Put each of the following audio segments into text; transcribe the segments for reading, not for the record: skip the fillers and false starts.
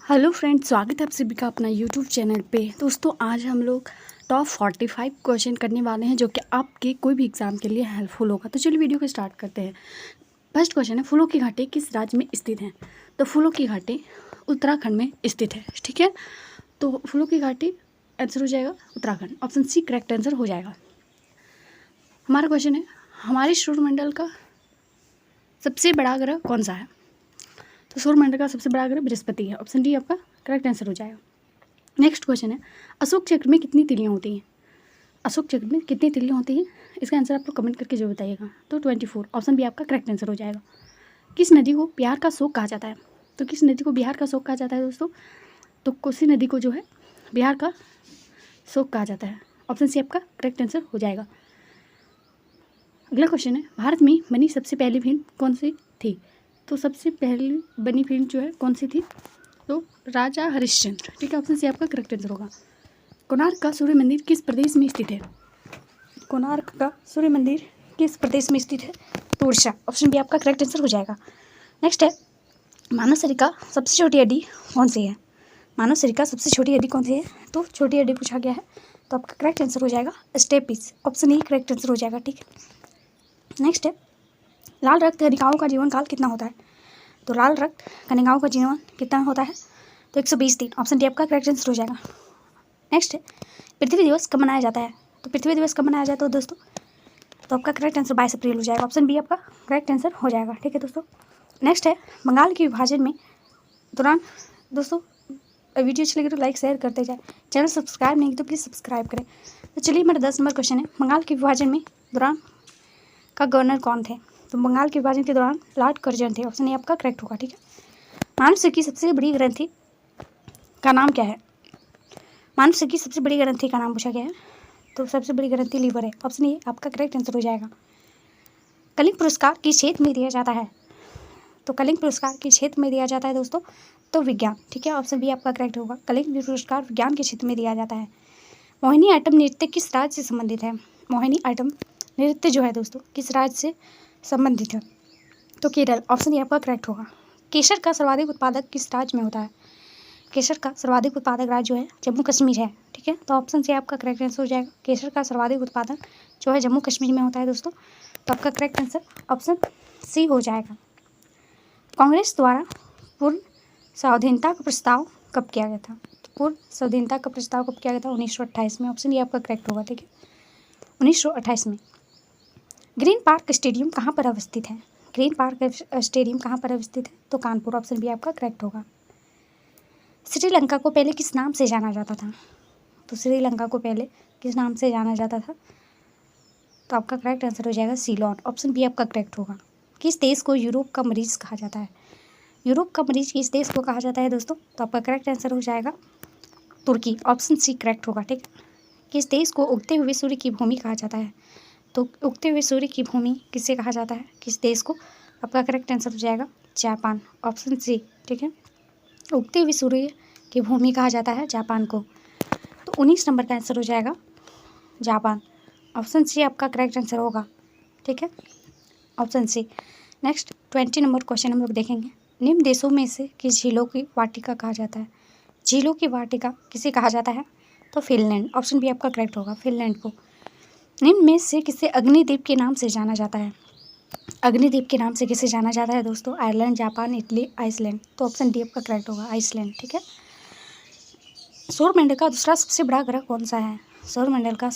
Hello friends, स्वागत है आप सभी का अपना यूट्यूब चैनल पे। दोस्तों, आज हम लोग टॉप 45 क्वेश्चन करने वाले हैं जो कि आपके कोई भी एग्ज़ाम के लिए हेल्पफुल होगा। तो चलिए वीडियो को स्टार्ट करते हैं। फर्स्ट क्वेश्चन है, फूलों की घाटी किस राज्य में स्थित है? तो फूलों की घाटी उत्तराखंड में स्थित है। ठीक है, तो फूलों की घाटी आंसर हो जाएगा Uttarakhand. Option C correct answer हो जाएगा। हमारा क्वेश्चन है, हमारे सौरमंडल का सबसे बड़ा ग्रह कौन सा है? तो सौरमंडल का सबसे बड़ा ग्रह बृहस्पति है। ऑप्शन डी आपका करेक्ट आंसर हो जाएगा। नेक्स्ट क्वेश्चन है, अशोक चक्र में कितनी तिलियाँ होती हैं? अशोक चक्र में कितनी तिलियाँ होती हैं? इसका आंसर आप लोग कमेंट करके जो बताइएगा। तो 24। ऑप्शन बी आपका करेक्ट आंसर हो जाएगा। किस नदी को बिहार का शोक कहा जाता है? तो किस नदी को बिहार का शोक कहा जाता है दोस्तों? तो कोसी नदी को जो है बिहार का शोक कहा जाता है। ऑप्शन सी आपका करेक्ट आंसर हो जाएगा। अगला क्वेश्चन है, भारत में बनी सबसे पहली फिल्म कौन सी थी? तो सबसे पहली बनी फिल्म जो है कौन सी थी? तो राजा हरिश्चंद्र। ठीक है, ऑप्शन सी आपका करेक्ट आंसर होगा। कोणार्क का सूर्य मंदिर किस प्रदेश में स्थित है? कोणार्क का सूर्य मंदिर किस प्रदेश में स्थित है? तो उड़ीसा। ऑप्शन बी आपका करेक्ट आंसर हो जाएगा। नेक्स्ट है, मानव शरीर का सबसे छोटी हड्डी कौन सी है? मानव शरीर का सबसे छोटी हड्डी कौन सी है? तो छोटी हड्डी पूछा गया है, तो आपका करेक्ट आंसर हो जाएगा steppes. Option E correct answer हो जाएगा। ठीक है, नेक्स्ट है, लाल रक्त कणिकाओं का जीवन काल कितना होता है? तो लाल रक्त कणिकाओं का जीवन कितना होता है? तो 120 दिन। ऑप्शन डी आपका करेक्ट आंसर हो जाएगा। नेक्स्ट है, पृथ्वी दिवस कब मनाया जाता है? तो पृथ्वी दिवस कब मनाया जाता है दोस्तों? तो आपका करेक्ट आंसर 22 अप्रैल हो जाएगा। ऑप्शन बी आपका करेक्ट आंसर हो जाएगा। ठीक है दोस्तों, नेक्स्ट है, बंगाल के विभाजन में दौरान दोस्तों वीडियो अच्छी लगे तो लाइक शेयर करते जाए, चैनल सब्सक्राइब नहीं तो प्लीज़ सब्सक्राइब करें। तो चलिए, मेरा 10 नंबर क्वेश्चन है, बंगाल के विभाजन में दौरान का गवर्नर कौन थे? तो बंगाल के विभाजन के दौरान लॉर्ड कर्जन थे। ऑप्शन ए आपका करेक्ट होगा। ठीक है, मानव शरीर की सबसे बड़ी ग्रंथि का नाम क्या है? मानव शरीर की सबसे बड़ी ग्रंथि का नाम पूछा गया है, तो सबसे बड़ी ग्रंथि लीवर है। ऑप्शन ए आपका करेक्ट आंसर हो जाएगा। कलिंग पुरस्कार किस क्षेत्र में दिया जाता है? तो कलिंग पुरस्कार किस क्षेत्र में दिया जाता है दोस्तों? तो विज्ञान। ठीक है, ऑप्शन बी आपका करेक्ट होगा। कलिंग पुरस्कार विज्ञान के क्षेत्र में दिया जाता है। मोहिनी आइटम नृत्य किस राज्य से संबंधित है? मोहिनी आइटम नृत्य जो है दोस्तों किस राज्य से संबंधित है? तो केरल। ऑप्शन ए आपका करेक्ट होगा। केसर का सर्वाधिक उत्पादक किस राज्य में होता है? केसर का सर्वाधिक उत्पादक राज्य जो है जम्मू कश्मीर है। ठीक है, तो ऑप्शन से आपका करेक्ट आंसर हो जाएगा। केसर का सर्वाधिक उत्पादन जो है जम्मू कश्मीर में होता है दोस्तों, तो आपका करेक्ट आंसर ऑप्शन सी हो जाएगा। कांग्रेस द्वारा पूर्ण स्वाधीनता का प्रस्ताव कब किया गया था? तो पूर्ण स्वाधीनता का प्रस्ताव कब किया गया था? 1928 में। ऑप्शन ये आपका करेक्ट होगा। ठीक है, 1928 में। ग्रीन पार्क स्टेडियम कहाँ पर अवस्थित है? ग्रीन पार्क स्टेडियम कहाँ पर अवस्थित है? तो कानपुर। ऑप्शन बी आपका करेक्ट होगा। श्रीलंका को पहले किस नाम से जाना जाता था? तो श्रीलंका को पहले किस नाम से जाना जाता था? तो आपका करेक्ट आंसर हो जाएगा सीलोन। ऑप्शन बी आपका करेक्ट होगा। किस देश को यूरोप का मरीज कहा जाता है? यूरोप का मरीज किस देश को कहा जाता है दोस्तों? तो आपका करेक्ट आंसर हो जाएगा तुर्की। ऑप्शन सी करेक्ट होगा। ठीक है, किस देश को उगते हुए सूर्य की भूमि कहा जाता है? तो उगते हुए सूर्य की भूमि किसे कहा जाता है? किस देश को? आपका करेक्ट आंसर हो जाएगा जापान। Option C. ठीक है, उगते हुए सूर्य की भूमि कहा जाता है जापान को, तो 19 नंबर का आंसर हो जाएगा जापान। ऑप्शन सी आपका करेक्ट आंसर होगा। ठीक है, option C. Next 20 number question हम लोग देखेंगे, निम्न देशों में से किस झीलों की वाटिका कहा जाता है? झीलों की वाटिका किसे कहा जाता है? तो फिनलैंड। ऑप्शन बी आपका करेक्ट होगा, फिनलैंड को। निम्न में से किसे अग्निद्वीप के नाम से जाना जाता है? अग्निद्वीप के नाम से किसे जाना जाता है दोस्तों? Ireland, Japan, Italy, Iceland. तो ऑप्शन डी आपका करेक्ट होगा, आइसलैंड। ठीक है, सौरमंडल का दूसरा सबसे बड़ा ग्रह कौन सा है? सौरमंडल का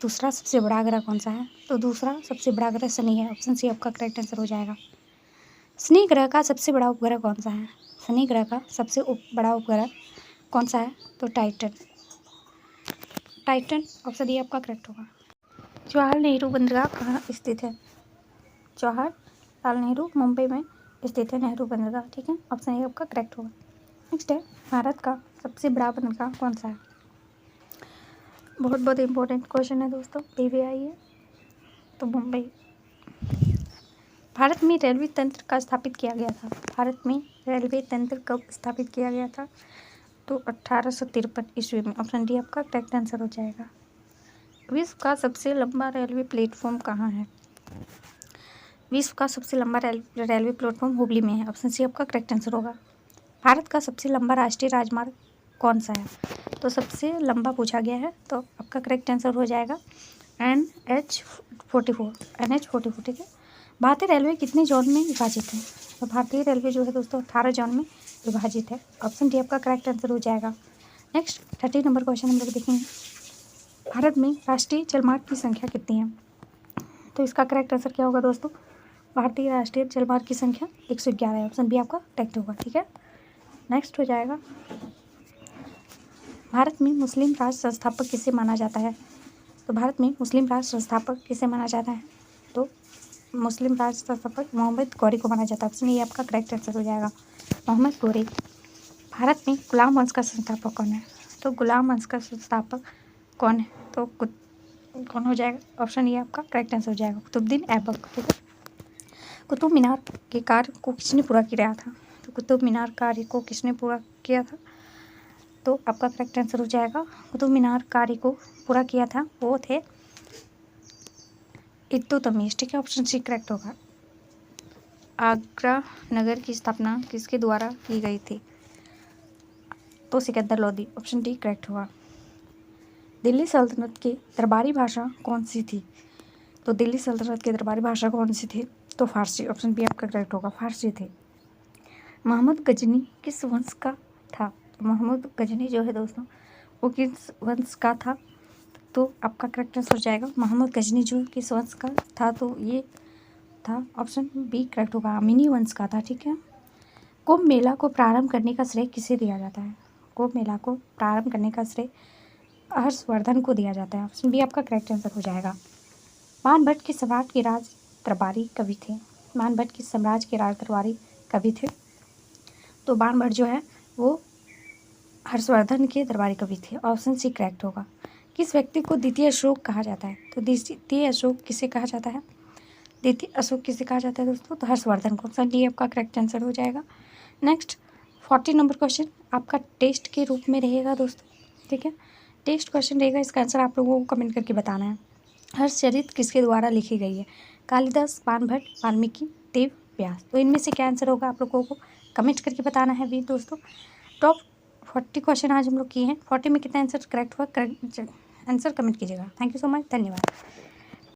दूसरा सबसे बड़ा ग्रह कौन सा है? तो दूसरा सबसे बड़ा ग्रह शनि है। ऑप्शन सी आपका करेक्ट आंसर हो जाएगा। शनि ग्रह का सबसे बड़ा उपग्रह कौन सा है? शनि ग्रह का सबसे बड़ा उपग्रह कौन सा है? तो टाइटन। टाइटन। ऑप्शन डी आपका करेक्ट होगा। जवाहरलाल नेहरू बंदरगाह कहाँ स्थित है? जवाहरलाल नेहरू मुंबई में स्थित है नेहरू बंदरगाह। ठीक है, ऑप्शन ए आपका करेक्ट होगा। नेक्स्ट है, भारत का सबसे बड़ा बंदरगाह कौन सा है? बहुत बहुत इंपॉर्टेंट क्वेश्चन है दोस्तों, PVI है, तो मुंबई। भारत में रेलवे तंत्र का स्थापित किया गया था? भारत में रेलवे तंत्र कब स्थापित किया गया था? तो 1853 ईस्वी में। ऑप्शन डी आपका करेक्ट आंसर हो जाएगा। विश्व का सबसे लंबा रेलवे प्लेटफॉर्म कहाँ है? विश्व का सबसे लंबा रेलवे प्लेटफॉर्म हुबली में है। ऑप्शन सी आपका करेक्ट आंसर होगा। भारत का सबसे लंबा राष्ट्रीय राजमार्ग कौन सा है? तो सबसे लंबा पूछा गया है, तो आपका करेक्ट आंसर हो जाएगा NH44, NH44, ठीक है। भारतीय रेलवे कितने जोन में विभाजित है? तो भारतीय रेलवे जो है दोस्तों 18 जोन में विभाजित है। ऑप्शन डी आपका करेक्ट आंसर हो जाएगा। नेक्स्ट 30 नंबर क्वेश्चन हम लोग देखेंगे। भारत में राष्ट्रीय जलमार्ग की संख्या कितनी है? तो इसका करेक्ट आंसर क्या होगा दोस्तों? भारतीय राष्ट्रीय जलमार्ग की संख्या 111 है। ऑप्शन बी आपका करेक्ट होगा, ठीक है। नेक्स्ट हो जाएगा, भारत में मुस्लिम राष्ट्र संस्थापक किसे माना जाता है? तो भारत में मुस्लिम राष्ट्र संस्थापक किसे माना जाता है? तो मुस्लिम राष्ट्र संस्थापक मोहम्मद गौरी को माना जाता है। ऑप्शन ए आपका करेक्ट आंसर हो जाएगा, मोहम्मद गौरी। भारत में गुलाम वंश का संस्थापक कौन है? तो गुलाम वंश का संस्थापक कौन है? तो कौन हो जाएगा? ऑप्शन ए आपका करेक्ट आंसर हो जाएगा, कुतुबुद्दीन ऐबक, ठीक है। कुतुब मीनार के कार्य को किसने पूरा किया था? तो कुतुब मीनार कार्य को किसने पूरा किया था? तो आपका करेक्ट आंसर हो जाएगा, कुतुब मीनार कार्य को पूरा किया था वो थे इल्तुतमिश, ठीक है। ऑप्शन सी करेक्ट होगा। आगरा नगर की स्थापना किसके द्वारा की गई थी? तो Sikandar Lodi. Option D correct होगा। दिल्ली सल्तनत की दरबारी भाषा कौन सी थी? तो दिल्ली सल्तनत की दरबारी भाषा कौन सी थी? तो फारसी। ऑप्शन बी आपका करेक्ट होगा, फारसी थी। मोहम्मद गजनी किस वंश का था? मोहम्मद गजनी जो है दोस्तों वो किस वंश का था? तो आपका करेक्ट आंसर हो जाएगा, मोहम्मद गजनी जो किस वंश का था? तो ये था, ऑप्शन बी करेक्ट होगा, अमीनी वंश का था, ठीक है। कुंभ मेला को प्रारंभ करने का श्रेय किसे दिया जाता है? कुंभ मेला को प्रारंभ करने का श्रेय हर्षवर्धन को दिया जाता है। ऑप्शन बी आपका करेक्ट आंसर हो जाएगा। बाणभट्ट के सम्राट के राज दरबारी कवि थे? बाणभट्ट के साम्राज्य के राज दरबारी कवि थे, तो बाणभट्ट जो है वो हर्षवर्धन के दरबारी कवि थे। ऑप्शन सी करेक्ट होगा। किस व्यक्ति को द्वितीय अशोक कहा जाता है? तो द्वितीय अशोक किसे कहा जाता है? द्वितीय अशोक किसे कहा जाता है दोस्तों? तो हर्षवर्धन को। ऑप्शन डी आपका करेक्ट आंसर हो जाएगा। नेक्स्ट 40 नंबर क्वेश्चन आपका टेस्ट के रूप में रहेगा दोस्तों, ठीक है। टेस्ट क्वेश्चन रहेगा, इसका आंसर आप लोगों को कमेंट करके बताना है। हर्षचरित किसके द्वारा लिखी गई है? कालिदास, बाणभट्ट, वाल्मीकि, देव, व्यास। तो इनमें से क्या आंसर होगा आप लोगों को कमेंट करके बताना है भी दोस्तों। टॉप 40 क्वेश्चन आज हम लोग किए हैं। 40 में कितना आंसर करेक्ट हुआ, आंसर कमेंट कीजिएगा। थैंक यू सो मच, धन्यवाद।